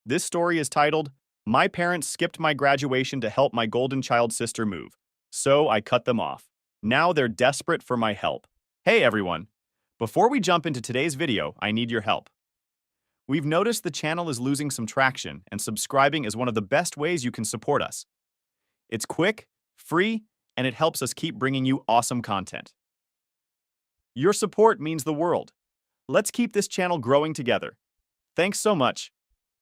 This story is titled, My Parents Skipped My Graduation to Help My Golden Child Sister Move, so I cut them off. Now they're desperate for my help. Hey everyone! Before we jump into today's video, I need your help. We've noticed the channel is losing some traction, and subscribing is one of the best ways you can support us. It's quick, free, and it helps us keep bringing you awesome content. Your support means the world. Let's keep this channel growing together. Thanks so much.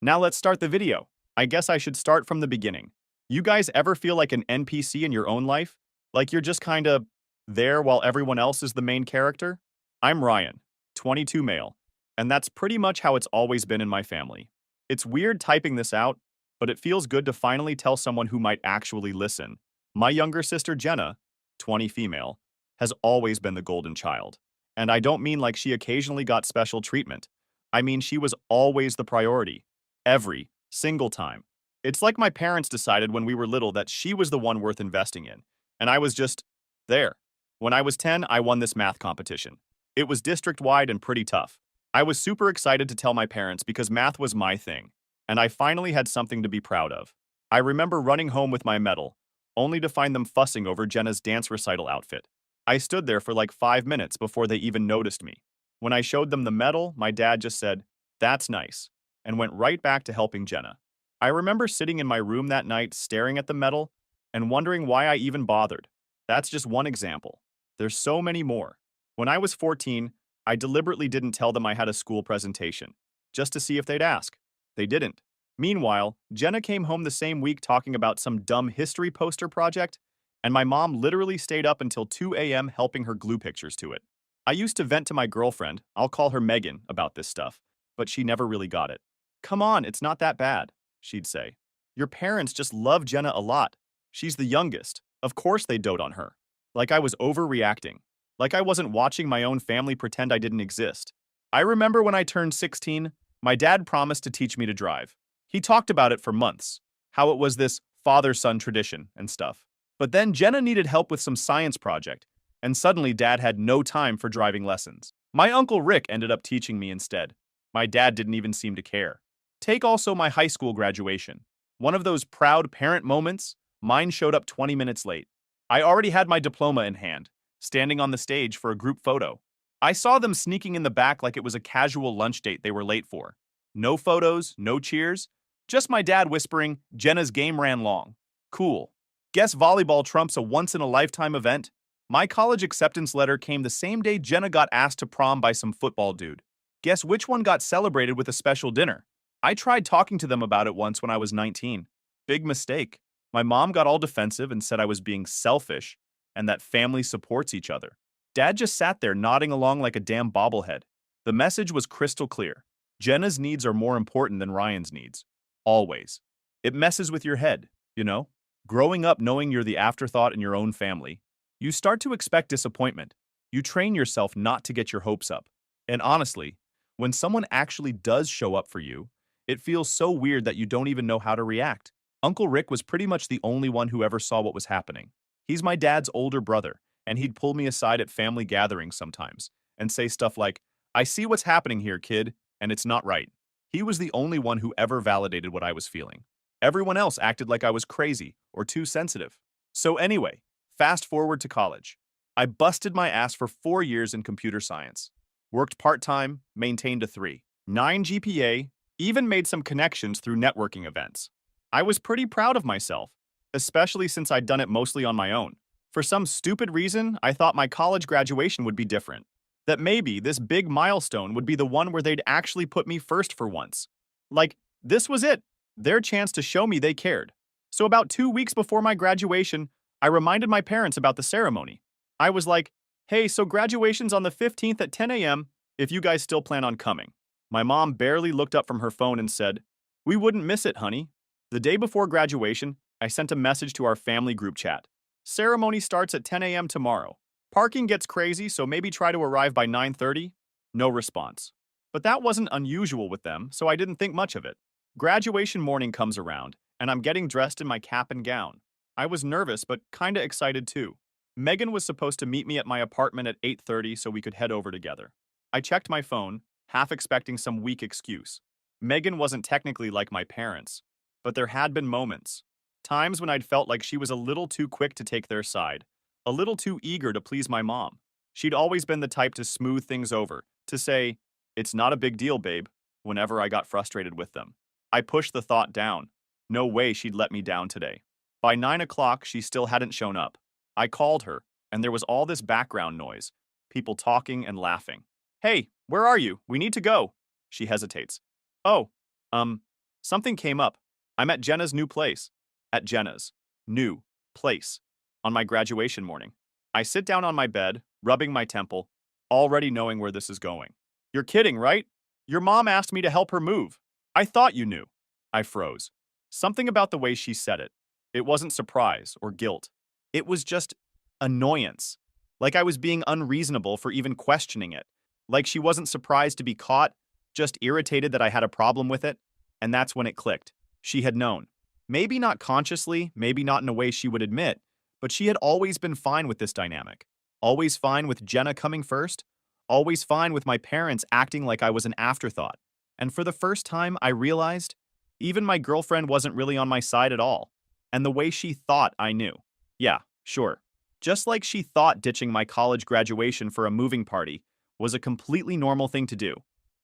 Now let's start the video. I guess I should start from the beginning. You guys ever feel like an NPC in your own life? Like you're just kinda there while everyone else is the main character? I'm Ryan, 22 male, and that's pretty much how it's always been in my family. It's weird typing this out, but it feels good to finally tell someone who might actually listen. My younger sister Jenna, 20 female, has always been the golden child. And I don't mean like she occasionally got special treatment. I mean she was always the priority. Every single time. It's like my parents decided when we were little that she was the one worth investing in, and I was just there. When I was 10, I won this math competition. It was district-wide and pretty tough. I was super excited to tell my parents because math was my thing, and I finally had something to be proud of. I remember running home with my medal, only to find them fussing over Jenna's dance recital outfit. I stood there for like 5 minutes before they even noticed me. When I showed them the medal, my dad just said, "That's nice," and went right back to helping Jenna. I remember sitting in my room that night staring at the medal and wondering why I even bothered. That's just one example. There's so many more. When I was 14, I deliberately didn't tell them I had a school presentation, just to see if they'd ask. They didn't. Meanwhile, Jenna came home the same week talking about some dumb history poster project, and my mom literally stayed up until 2 a.m. helping her glue pictures to it. I used to vent to my girlfriend, I'll call her Megan, about this stuff, but she never really got it. "Come on, it's not that bad," she'd say. "Your parents just love Jenna a lot. She's the youngest. Of course they dote on her." Like I was overreacting. Like I wasn't watching my own family pretend I didn't exist. I remember when I turned 16, my dad promised to teach me to drive. He talked about it for months, how it was this father-son tradition and stuff. But then Jenna needed help with some science project, and suddenly Dad had no time for driving lessons. My Uncle Rick ended up teaching me instead. My dad didn't even seem to care. Take also my high school graduation. One of those proud parent moments, mine showed up 20 minutes late. I already had my diploma in hand, standing on the stage for a group photo. I saw them sneaking in the back like it was a casual lunch date they were late for. No photos, no cheers, just my dad whispering, "Jenna's game ran long." Cool. Guess volleyball trumps a once-in-a-lifetime event? My college acceptance letter came the same day Jenna got asked to prom by some football dude. Guess which one got celebrated with a special dinner? I tried talking to them about it once when I was 19. Big mistake. My mom got all defensive and said I was being selfish and that family supports each other. Dad just sat there nodding along like a damn bobblehead. The message was crystal clear. Jenna's needs are more important than Ryan's needs. Always. It messes with your head, you know? Growing up knowing you're the afterthought in your own family, you start to expect disappointment. You train yourself not to get your hopes up. And honestly, when someone actually does show up for you, it feels so weird that you don't even know how to react. Uncle Rick was pretty much the only one who ever saw what was happening. He's my dad's older brother, and he'd pull me aside at family gatherings sometimes and say stuff like, "I see what's happening here, kid, and it's not right." He was the only one who ever validated what I was feeling. Everyone else acted like I was crazy or too sensitive. So anyway, fast forward to college. I busted my ass for 4 years in computer science. Worked part-time, maintained a 3.9 GPA, even made some connections through networking events. I was pretty proud of myself, especially since I'd done it mostly on my own. For some stupid reason, I thought my college graduation would be different. That maybe this big milestone would be the one where they'd actually put me first for once. Like, this was it, their chance to show me they cared. So about 2 weeks before my graduation, I reminded my parents about the ceremony. I was like, "Hey, so graduation's on the 15th at 10 a.m. if you guys still plan on coming." My mom barely looked up from her phone and said, "We wouldn't miss it, honey." The day before graduation, I sent a message to our family group chat. "Ceremony starts at 10 a.m. tomorrow. Parking gets crazy, so maybe try to arrive by 9:30. No response. But that wasn't unusual with them, so I didn't think much of it. Graduation morning comes around, and I'm getting dressed in my cap and gown. I was nervous, but kinda excited too. Megan was supposed to meet me at my apartment at 8:30 so we could head over together. I checked my phone, half expecting some weak excuse. Megan wasn't technically like my parents, but there had been moments. Times when I'd felt like she was a little too quick to take their side, a little too eager to please my mom. She'd always been the type to smooth things over, to say, "It's not a big deal, babe," whenever I got frustrated with them. I pushed the thought down. No way she'd let me down today. By 9 o'clock, she still hadn't shown up. I called her, and there was all this background noise, people talking and laughing. "Hey, where are you? We need to go." She hesitates. "Oh, um, something came up. I'm at Jenna's new place." At Jenna's new place on my graduation morning. I sit down on my bed, rubbing my temple, already knowing where this is going. "You're kidding, right? Your mom asked me to help her move. I thought you knew." I froze. Something about the way she said it. It wasn't surprise or guilt. It was just annoyance. Like I was being unreasonable for even questioning it. Like she wasn't surprised to be caught, just irritated that I had a problem with it. And that's when it clicked. She had known. Maybe not consciously, maybe not in a way she would admit, but she had always been fine with this dynamic. Always fine with Jenna coming first. Always fine with my parents acting like I was an afterthought. And for the first time, I realized even my girlfriend wasn't really on my side at all. And the way she thought I knew. Yeah, sure. Just like she thought ditching my college graduation for a moving party was a completely normal thing to do.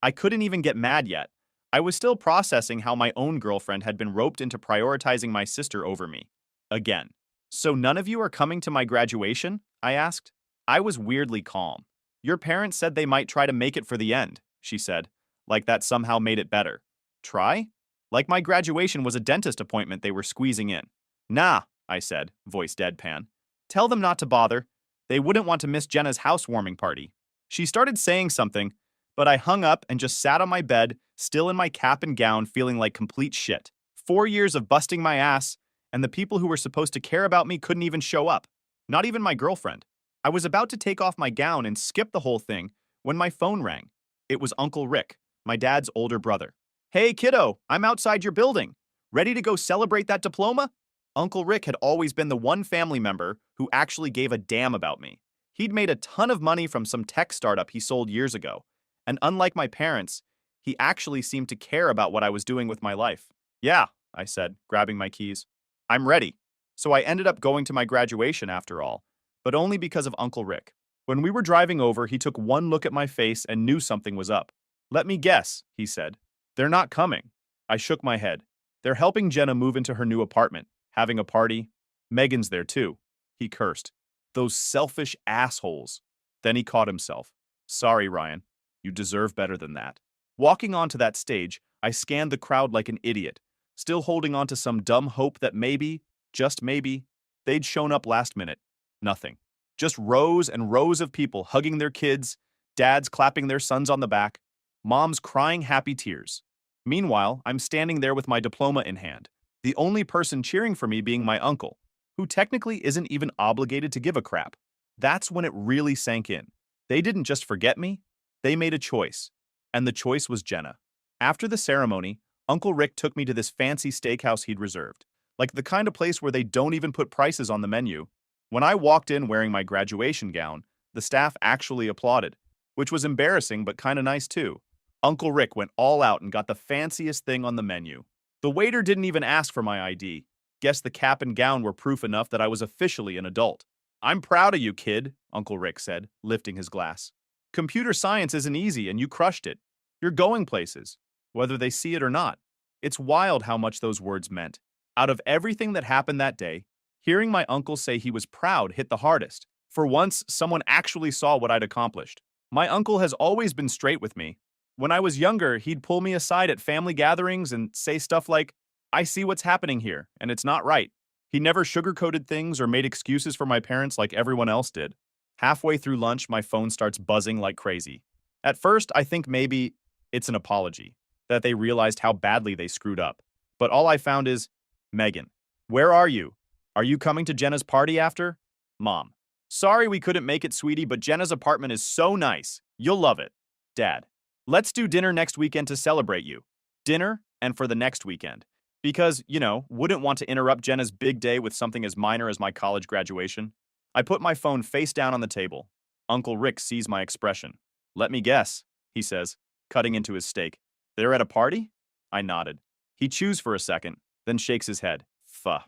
I couldn't even get mad yet. I was still processing how my own girlfriend had been roped into prioritizing my sister over me. Again. "So none of you are coming to my graduation?" I asked. I was weirdly calm. "Your parents said they might try to make it for the end," she said, like that somehow made it better. Try? Like my graduation was a dentist appointment they were squeezing in. "Nah," I said, voice deadpan. "Tell them not to bother. They wouldn't want to miss Jenna's housewarming party." She started saying something, but I hung up and just sat on my bed, still in my cap and gown, feeling like complete shit. 4 years of busting my ass, and the people who were supposed to care about me couldn't even show up. Not even my girlfriend. I was about to take off my gown and skip the whole thing when my phone rang. It was Uncle Rick, my dad's older brother. "Hey, kiddo, I'm outside your building. Ready to go celebrate that diploma?" Uncle Rick had always been the one family member who actually gave a damn about me. He'd made a ton of money from some tech startup he sold years ago, and unlike my parents, he actually seemed to care about what I was doing with my life. "Yeah," I said, grabbing my keys. "I'm ready." So I ended up going to my graduation after all, but only because of Uncle Rick. When we were driving over, he took one look at my face and knew something was up. "Let me guess," he said. "They're not coming." I shook my head. "They're helping Jenna move into her new apartment, having a party. Megan's there too." He cursed. "Those selfish assholes." Then he caught himself. "Sorry, Ryan. You deserve better than that." Walking onto that stage, I scanned the crowd like an idiot, still holding on to some dumb hope that maybe, just maybe, they'd shown up last minute. Nothing. Just rows and rows of people hugging their kids, dads clapping their sons on the back, moms crying happy tears. Meanwhile, I'm standing there with my diploma in hand, the only person cheering for me being my uncle, who technically isn't even obligated to give a crap. That's when it really sank in. They didn't just forget me, they made a choice. And the choice was Jenna. After the ceremony, Uncle Rick took me to this fancy steakhouse he'd reserved, like the kind of place where they don't even put prices on the menu. When I walked in wearing my graduation gown, the staff actually applauded, which was embarrassing but kinda nice too. Uncle Rick went all out and got the fanciest thing on the menu. The waiter didn't even ask for my ID. Guess the cap and gown were proof enough that I was officially an adult. "I'm proud of you, kid," Uncle Rick said, lifting his glass. "Computer science isn't easy and you crushed it. You're going places, whether they see it or not." It's wild how much those words meant. Out of everything that happened that day, hearing my uncle say he was proud hit the hardest. For once, someone actually saw what I'd accomplished. My uncle has always been straight with me. When I was younger, he'd pull me aside at family gatherings and say stuff like, "I see what's happening here, and it's not right." He never sugarcoated things or made excuses for my parents like everyone else did. Halfway through lunch, my phone starts buzzing like crazy. At first, I think maybe it's an apology, that they realized how badly they screwed up. But all I found is, "Megan, where are you? Are you coming to Jenna's party after?" "Mom, sorry we couldn't make it, sweetie, but Jenna's apartment is so nice. You'll love it." "Dad, let's do dinner next weekend to celebrate you." Dinner, and for the next weekend. Because, wouldn't want to interrupt Jenna's big day with something as minor as my college graduation. I put my phone face down on the table. Uncle Rick sees my expression. "Let me guess," he says, cutting into his steak. "They're at a party?" I nodded. He chews for a second, then shakes his head. Fuh.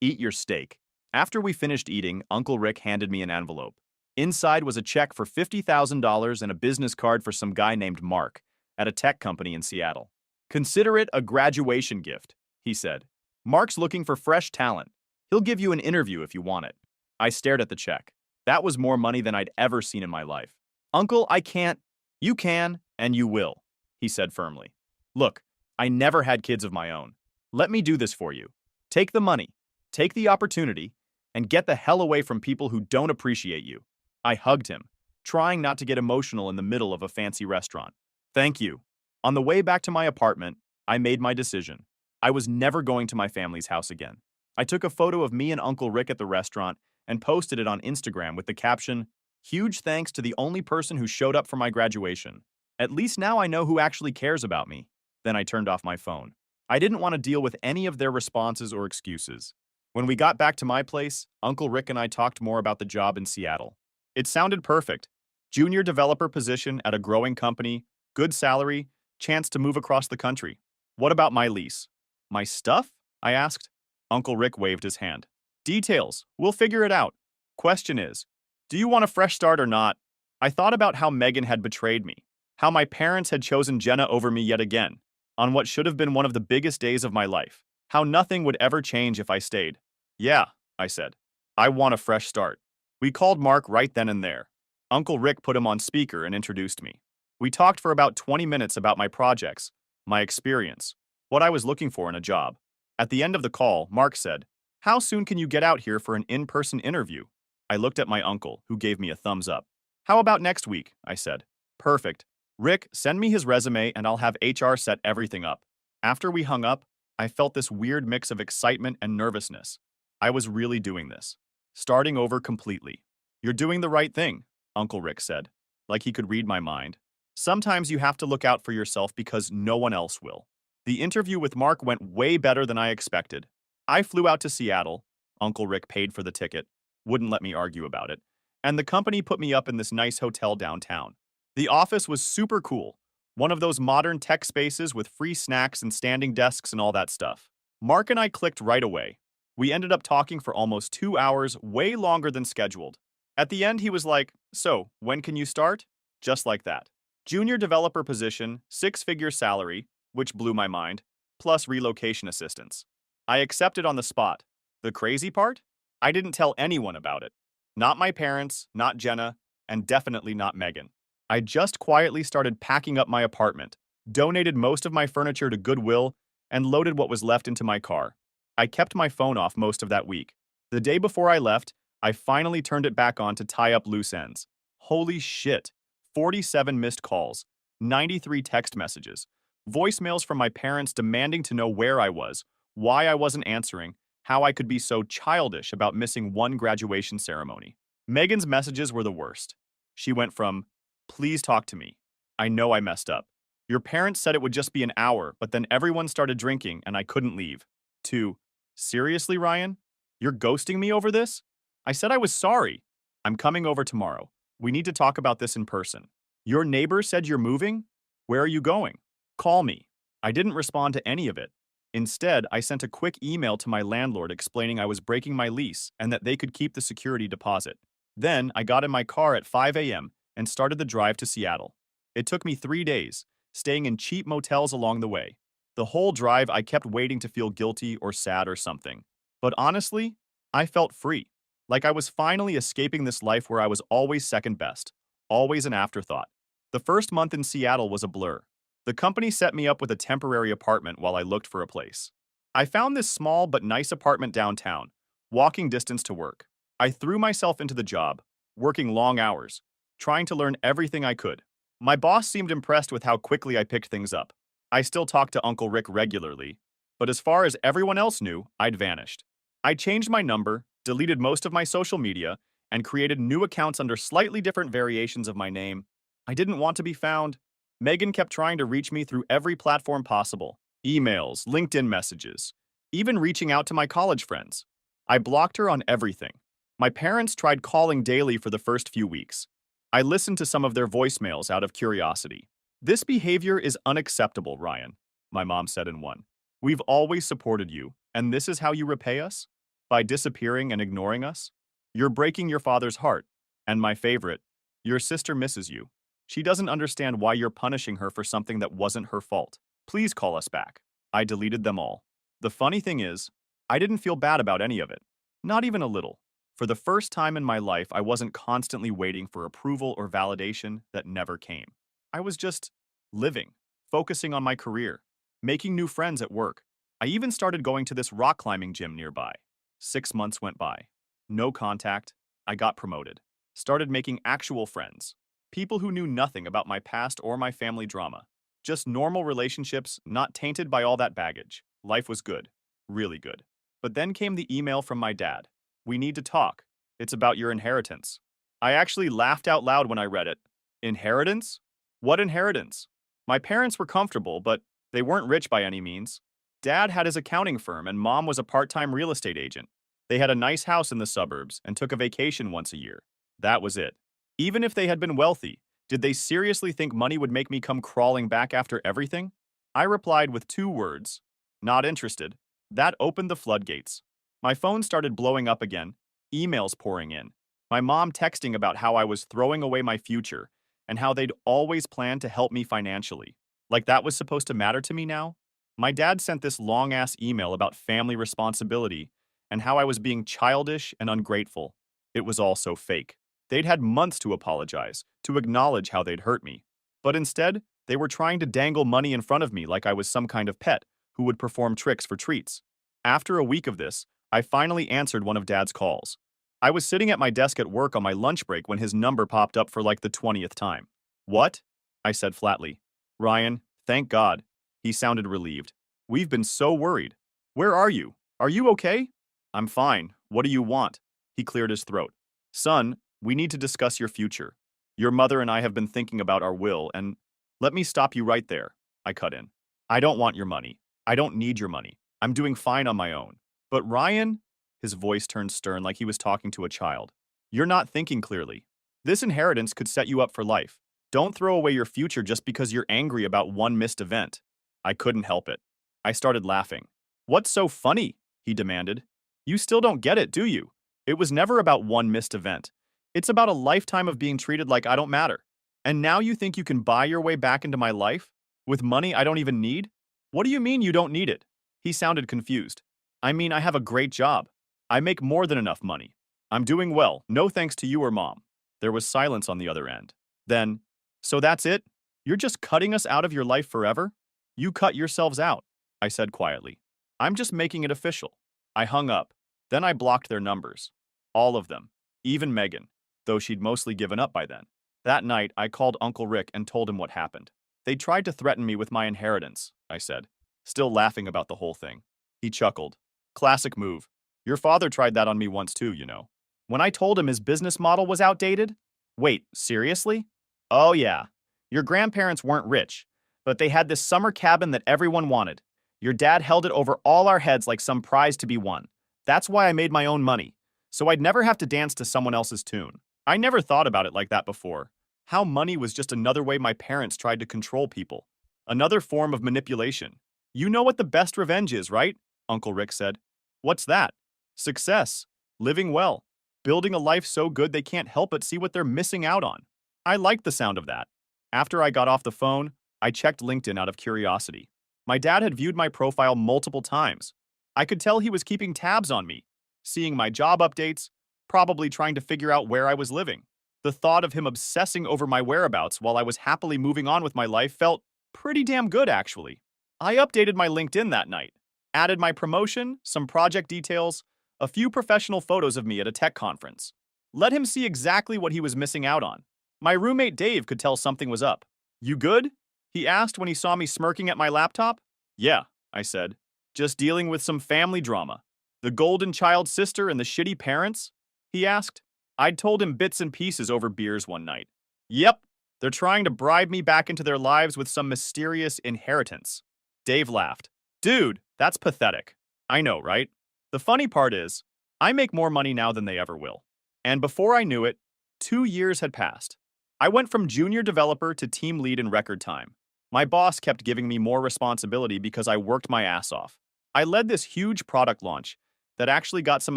Eat your steak. After we finished eating, Uncle Rick handed me an envelope. Inside was a check for $50,000 and a business card for some guy named Mark at a tech company in Seattle. Consider it a graduation gift, he said. Mark's looking for fresh talent. He'll give you an interview if you want it. I stared at the check. That was more money than I'd ever seen in my life. Uncle, I can't. You can, and you will, he said firmly. Look, I never had kids of my own. Let me do this for you. Take the money, take the opportunity, and get the hell away from people who don't appreciate you. I hugged him, trying not to get emotional in the middle of a fancy restaurant. Thank you. On the way back to my apartment, I made my decision. I was never going to my family's house again. I took a photo of me and Uncle Rick at the restaurant and posted it on Instagram with the caption, "Huge thanks to the only person who showed up for my graduation. At least now I know who actually cares about me." Then I turned off my phone. I didn't want to deal with any of their responses or excuses. When we got back to my place, Uncle Rick and I talked more about the job in Seattle. It sounded perfect. Junior developer position at a growing company, good salary, chance to move across the country. What about my lease? My stuff? I asked. Uncle Rick waved his hand. Details. We'll figure it out. Question is, do you want a fresh start or not? I thought about how Megan had betrayed me, how my parents had chosen Jenna over me yet again, on what should have been one of the biggest days of my life, how nothing would ever change if I stayed. Yeah, I said. I want a fresh start. We called Mark right then and there. Uncle Rick put him on speaker and introduced me. We talked for about 20 minutes about my projects, my experience, what I was looking for in a job. At the end of the call, Mark said, "How soon can you get out here for an in-person interview?" I looked at my uncle, who gave me a thumbs up. "How about next week?" I said. "Perfect. Rick, send me his resume and I'll have HR set everything up." After we hung up, I felt this weird mix of excitement and nervousness. I was really doing this. Starting over completely. "You're doing the right thing," Uncle Rick said, like he could read my mind. "Sometimes you have to look out for yourself because no one else will." The interview with Mark went way better than I expected. I flew out to Seattle. Uncle Rick paid for the ticket, wouldn't let me argue about it, and the company put me up in this nice hotel downtown. The office was super cool, one of those modern tech spaces with free snacks and standing desks and all that stuff. Mark and I clicked right away. We ended up talking for almost 2 hours, way longer than scheduled. At the end, he was like, "So, when can you start?" Just like that. Junior developer position, 6-figure salary, which blew my mind, plus relocation assistance. I accepted on the spot. The crazy part? I didn't tell anyone about it. Not my parents, not Jenna, and definitely not Megan. I just quietly started packing up my apartment, donated most of my furniture to Goodwill, and loaded what was left into my car. I kept my phone off most of that week. The day before I left, I finally turned it back on to tie up loose ends. Holy shit. 47 missed calls, 93 text messages, voicemails from my parents demanding to know where I was, why I wasn't answering, how I could be so childish about missing one graduation ceremony. Megan's messages were the worst. She went from, "Please talk to me. I know I messed up. Your parents said it would just be an hour, but then everyone started drinking and I couldn't leave," to, "Seriously, Ryan? You're ghosting me over this?" I said I was sorry. "I'm coming over tomorrow. We need to talk about this in person." "Your neighbor said you're moving? Where are you going? Call me." I didn't respond to any of it. Instead, I sent a quick email to my landlord explaining I was breaking my lease and that they could keep the security deposit. Then, I got in my car at 5 a.m. and started the drive to Seattle. It took me 3 days, staying in cheap motels along the way. The whole drive, I kept waiting to feel guilty or sad or something. But honestly, I felt free. Like I was finally escaping this life where I was always second best, always an afterthought. The first month in Seattle was a blur. The company set me up with a temporary apartment while I looked for a place. I found this small but nice apartment downtown, walking distance to work. I threw myself into the job, working long hours, trying to learn everything I could. My boss seemed impressed with how quickly I picked things up. I still talked to Uncle Rick regularly, but as far as everyone else knew, I'd vanished. I changed my number, deleted most of my social media, and created new accounts under slightly different variations of my name. I didn't want to be found. Megan kept trying to reach me through every platform possible. Emails, LinkedIn messages, even reaching out to my college friends. I blocked her on everything. My parents tried calling daily for the first few weeks. I listened to some of their voicemails out of curiosity. "This behavior is unacceptable, Ryan. my mom said in one. We've always supported you, and this is how you repay us? By disappearing and ignoring us? You're breaking your father's heart. And my favorite, your sister misses you. She doesn't understand why you're punishing her for something that wasn't her fault. Please call us back. I deleted them all. The funny thing is, I didn't feel bad about any of it. Not even a little. For the first time in my life, I wasn't constantly waiting for approval or validation that never came. I was just living, focusing on my career, making new friends at work. I even started going to this rock climbing gym nearby. 6 months went by. No contact. I got promoted. Started making actual friends. People who knew nothing about my past or my family drama. Just normal relationships, not tainted by all that baggage. Life was good. Really good. But then came the email from my dad. We need to talk. It's about your inheritance. I actually laughed out loud when I read it. Inheritance? What inheritance? My parents were comfortable, but they weren't rich by any means. Dad had his accounting firm and mom was a part-time real estate agent. They had a nice house in the suburbs and took a vacation once a year. That was it. Even if they had been wealthy, did they seriously think money would make me come crawling back after everything? I replied with 2 words. Not interested. That opened the floodgates. My phone started blowing up again, emails pouring in. My mom texting about how I was throwing away my future and how they'd always planned to help me financially. Like that was supposed to matter to me now? My dad sent this long-ass email about family responsibility and how I was being childish and ungrateful. It was all so fake. They'd had months to apologize, to acknowledge how they'd hurt me. But instead, they were trying to dangle money in front of me like I was some kind of pet who would perform tricks for treats. After a week of this, I finally answered one of Dad's calls. I was sitting at my desk at work on my lunch break when his number popped up for like the 20th time. What? I said flatly. Ryan, thank God. He sounded relieved. We've been so worried. Where are you? Are you okay? I'm fine. What do you want? He cleared his throat. Son, we need to discuss your future. Your mother and I have been thinking about our will, and let me stop you right there. I cut in. I don't want your money. I don't need your money. I'm doing fine on my own. But Ryan, his voice turned stern like he was talking to a child. You're not thinking clearly. This inheritance could set you up for life. Don't throw away your future just because you're angry about one missed event. I couldn't help it. I started laughing. What's so funny? He demanded. You still don't get it, do you? It was never about one missed event. It's about a lifetime of being treated like I don't matter. And now you think you can buy your way back into my life? With money I don't even need? What do you mean you don't need it? He sounded confused. I mean, I have a great job. I make more than enough money. I'm doing well, no thanks to you or mom. There was silence on the other end. Then, so that's it? You're just cutting us out of your life forever? You cut yourselves out, I said quietly. I'm just making it official. I hung up. Then I blocked their numbers. All of them. Even Megan, though she'd mostly given up by then. That night, I called Uncle Rick and told him what happened. They tried to threaten me with my inheritance, I said, still laughing about the whole thing. He chuckled. Classic move. Your father tried that on me once too, you know. When I told him his business model was outdated? Wait, seriously? Oh yeah. Your grandparents weren't rich, but they had this summer cabin that everyone wanted. Your dad held it over all our heads like some prize to be won. That's why I made my own money, so I'd never have to dance to someone else's tune. I never thought about it like that before. How money was just another way my parents tried to control people. Another form of manipulation. You know what the best revenge is, right? Uncle Rick said. What's that? Success. Living well. Building a life so good they can't help but see what they're missing out on. I liked the sound of that. After I got off the phone, I checked LinkedIn out of curiosity. My dad had viewed my profile multiple times. I could tell he was keeping tabs on me, seeing my job updates, probably trying to figure out where I was living. The thought of him obsessing over my whereabouts while I was happily moving on with my life felt pretty damn good, actually. I updated my LinkedIn that night, added my promotion, some project details, a few professional photos of me at a tech conference. Let him see exactly what he was missing out on. My roommate Dave could tell something was up. You good? He asked when he saw me smirking at my laptop. Yeah, I said. Just dealing with some family drama. The golden child sister and the shitty parents? He asked. I'd told him bits and pieces over beers one night. Yep, they're trying to bribe me back into their lives with some mysterious inheritance. Dave laughed. Dude, that's pathetic. I know, right? The funny part is, I make more money now than they ever will. And before I knew it, 2 years had passed. I went from junior developer to team lead in record time. My boss kept giving me more responsibility because I worked my ass off. I led this huge product launch that actually got some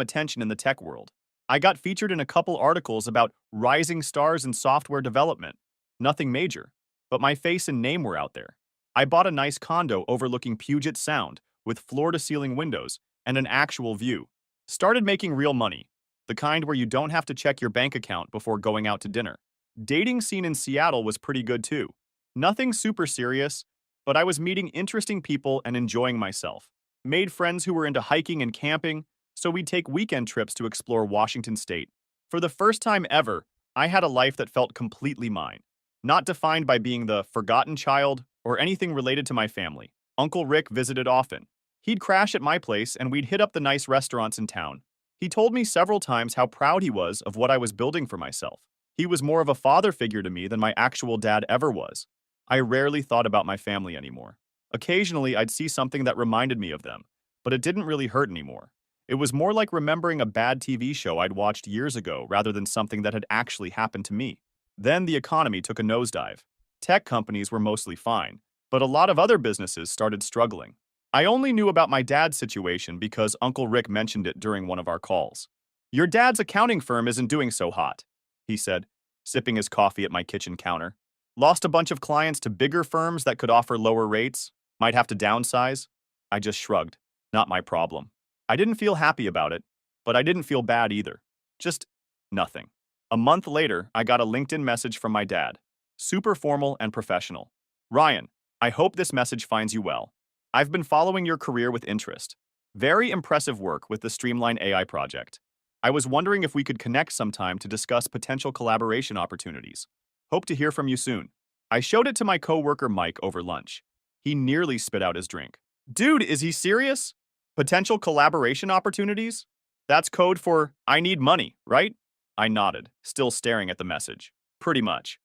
attention in the tech world. I got featured in a couple articles about rising stars in software development. Nothing major, but my face and name were out there. I bought a nice condo overlooking Puget Sound with floor-to-ceiling windows and an actual view. Started making real money, the kind where you don't have to check your bank account before going out to dinner. Dating scene in Seattle was pretty good too. Nothing super serious, but I was meeting interesting people and enjoying myself. Made friends who were into hiking and camping, so we'd take weekend trips to explore Washington State. For the first time ever, I had a life that felt completely mine, not defined by being the forgotten child or anything related to my family. Uncle Rick visited often. He'd crash at my place and we'd hit up the nice restaurants in town. He told me several times how proud he was of what I was building for myself. He was more of a father figure to me than my actual dad ever was. I rarely thought about my family anymore. Occasionally, I'd see something that reminded me of them, but it didn't really hurt anymore. It was more like remembering a bad TV show I'd watched years ago rather than something that had actually happened to me. Then the economy took a nosedive. Tech companies were mostly fine, but a lot of other businesses started struggling. I only knew about my dad's situation because Uncle Rick mentioned it during one of our calls. "Your dad's accounting firm isn't doing so hot," he said, sipping his coffee at my kitchen counter. "Lost a bunch of clients to bigger firms that could offer lower rates, might have to downsize." I just shrugged. Not my problem. I didn't feel happy about it, but I didn't feel bad either. Just nothing. A month later, I got a LinkedIn message from my dad. Super formal and professional. "Ryan, I hope this message finds you well. I've been following your career with interest. Very impressive work with the Streamline AI project. I was wondering if we could connect sometime to discuss potential collaboration opportunities. Hope to hear from you soon." I showed it to my coworker Mike over lunch. He nearly spit out his drink. "Dude, is he serious? Potential collaboration opportunities? That's code for I need money, right?" I nodded, still staring at the message. "Pretty much."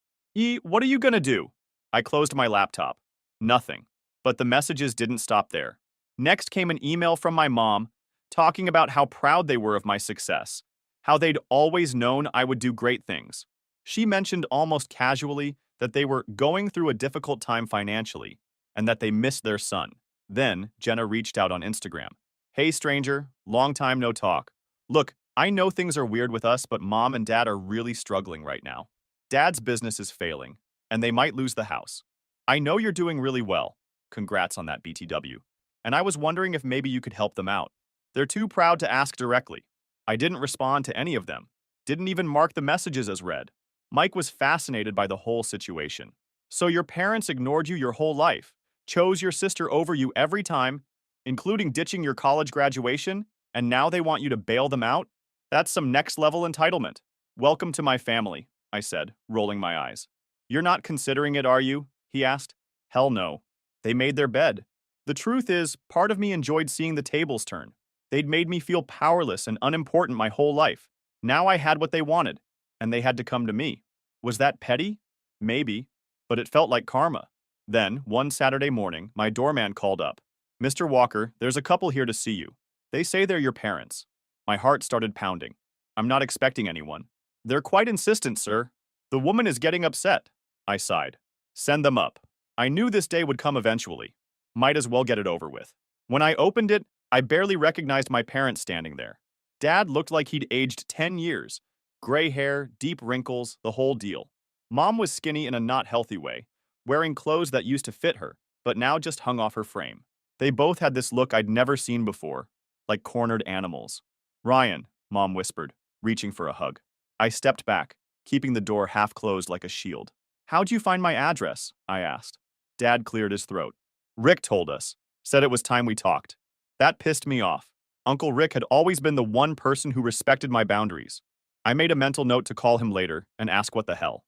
What are you gonna do?" I closed my laptop. Nothing. But the messages didn't stop there. Next came an email from my mom talking about how proud they were of my success, how they'd always known I would do great things. She mentioned almost casually that they were going through a difficult time financially and that they missed their son. Then, Jenna reached out on Instagram. "Hey stranger, long time no talk. Look, I know things are weird with us, but mom and dad are really struggling right now. Dad's business is failing, and they might lose the house. I know you're doing really well. Congrats on that, BTW. And I was wondering if maybe you could help them out. They're too proud to ask directly." I didn't respond to any of them. Didn't even mark the messages as read. Mike was fascinated by the whole situation. "So your parents ignored you your whole life, chose your sister over you every time, including ditching your college graduation, and now they want you to bail them out? That's some next-level entitlement. Welcome to my family," I said, rolling my eyes. "You're not considering it, are you?" he asked. Hell no. They made their bed. The truth is, part of me enjoyed seeing the tables turn. They'd made me feel powerless and unimportant my whole life. Now I had what they wanted, and they had to come to me. Was that petty? Maybe, but it felt like karma. Then, one Saturday morning, my doorman called up. "Mr. Walker, there's a couple here to see you. They say they're your parents." My heart started pounding. "I'm not expecting anyone." "They're quite insistent, sir. The woman is getting upset." I sighed. "Send them up." I knew this day would come eventually. Might as well get it over with. When I opened it, I barely recognized my parents standing there. Dad looked like he'd aged 10 years. Gray hair, deep wrinkles, the whole deal. Mom was skinny in a not healthy way, wearing clothes that used to fit her, but now just hung off her frame. They both had this look I'd never seen before, like cornered animals. "Ryan," Mom whispered, reaching for a hug. I stepped back, keeping the door half closed like a shield. "How'd you find my address?" I asked. Dad cleared his throat. "Rick told us. Said it was time we talked." That pissed me off. Uncle Rick had always been the one person who respected my boundaries. I made a mental note to call him later and ask what the hell.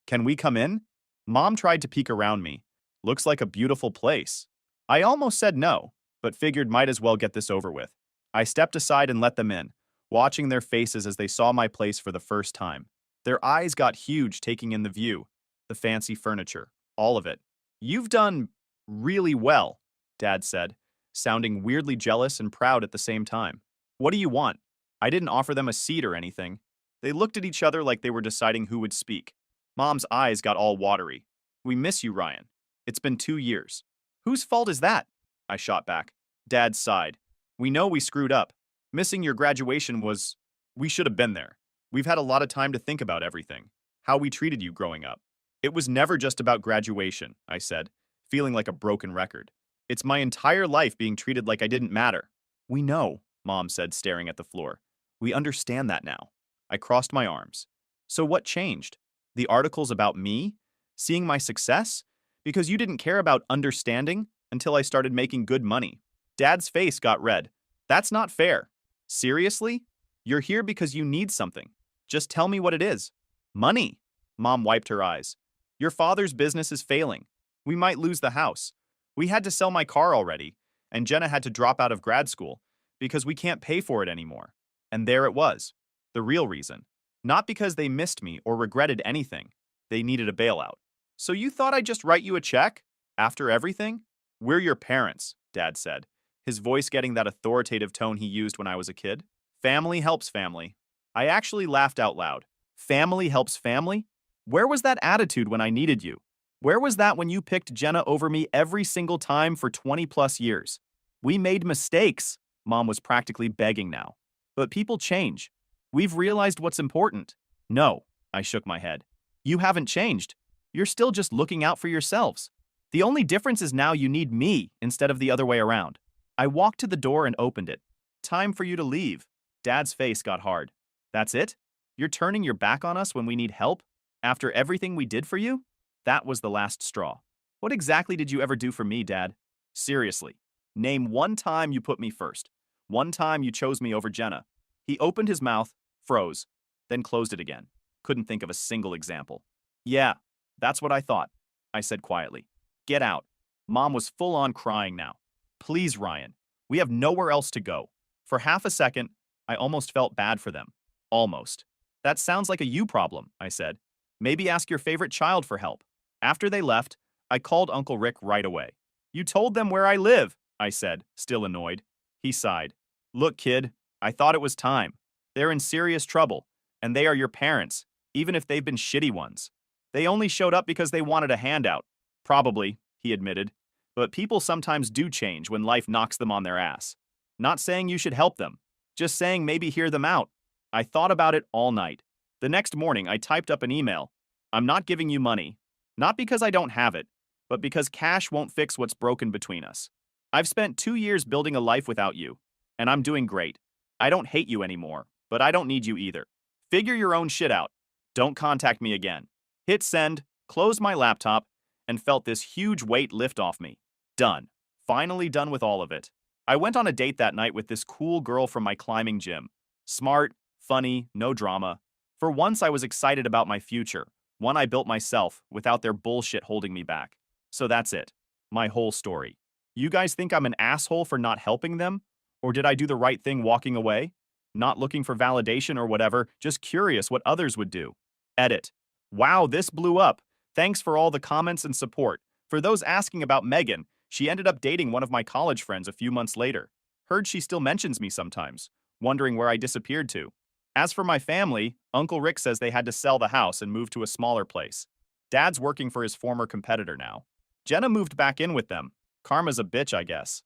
"Can we come in?" Mom tried to peek around me. "Looks like a beautiful place." I almost said no, but figured might as well get this over with. I stepped aside and let them in, watching their faces as they saw my place for the first time. Their eyes got huge taking in the view, the fancy furniture, all of it. "You've done really well," Dad said, sounding weirdly jealous and proud at the same time. "What do you want?" I didn't offer them a seat or anything. They looked at each other like they were deciding who would speak. Mom's eyes got all watery. "We miss you, Ryan." It's been 2 years. Whose fault is that? I shot back. Dad sighed. We know we screwed up. Missing your graduation was... We should have been there. We've had a lot of time to think about everything. How we treated you growing up. It was never just about graduation, I said, feeling like a broken record. It's my entire life being treated like I didn't matter. We know, Mom said, staring at the floor. We understand that now. I crossed my arms. So what changed? The articles about me? Seeing my success? Because you didn't care about understanding until I started making good money. Dad's face got red. That's not fair. Seriously? You're here because you need something. Just tell me what it is. Money. Mom wiped her eyes. Your father's business is failing. We might lose the house. We had to sell my car already, and Jenna had to drop out of grad school because we can't pay for it anymore. And there it was. The real reason. Not because they missed me or regretted anything. They needed a bailout. So you thought I'd just write you a check? After everything? We're your parents, Dad said, his voice getting that authoritative tone he used when I was a kid. Family helps family. I actually laughed out loud. Family helps family? Where was that attitude when I needed you? Where was that when you picked Jenna over me every single time for 20 plus years? We made mistakes, Mom was practically begging now. But people change. We've realized what's important. No, I shook my head. You haven't changed. You're still just looking out for yourselves. The only difference is now you need me instead of the other way around. I walked to the door and opened it. Time for you to leave. Dad's face got hard. That's it? You're turning your back on us when we need help? After everything we did for you? That was the last straw. What exactly did you ever do for me, Dad? Seriously. Name one time you put me first. One time you chose me over Jenna. He opened his mouth, froze, then closed it again. Couldn't think of a single example. Yeah, that's what I thought, I said quietly. Get out. Mom was full on crying now. Please, Ryan. We have nowhere else to go. For half a second, I almost felt bad for them. Almost. That sounds like a you problem, I said. Maybe ask your favorite child for help. After they left, I called Uncle Rick right away. You told them where I live, I said, still annoyed. He sighed. Look, kid, I thought it was time. They're in serious trouble, and they are your parents, even if they've been shitty ones. They only showed up because they wanted a handout. Probably, he admitted. But people sometimes do change when life knocks them on their ass. Not saying you should help them, just saying maybe hear them out. I thought about it all night. The next morning, I typed up an email. I'm not giving you money. Not because I don't have it, but because cash won't fix what's broken between us. I've spent 2 years building a life without you, and I'm doing great. I don't hate you anymore, but I don't need you either. Figure your own shit out. Don't contact me again. Hit send, closed my laptop, and felt this huge weight lift off me. Done. Finally done with all of it. I went on a date that night with this cool girl from my climbing gym. Smart, funny, no drama. For once I was excited about my future, one I built myself without their bullshit holding me back. So that's it. My whole story. You guys think I'm an asshole for not helping them? Or did I do the right thing walking away? Not looking for validation or whatever, just curious what others would do. Edit. Wow, this blew up. Thanks for all the comments and support. For those asking about Megan, she ended up dating one of my college friends a few months later. Heard she still mentions me sometimes, wondering where I disappeared to. As for my family, Uncle Rick says they had to sell the house and move to a smaller place. Dad's working for his former competitor now. Jenna moved back in with them. Karma's a bitch, I guess.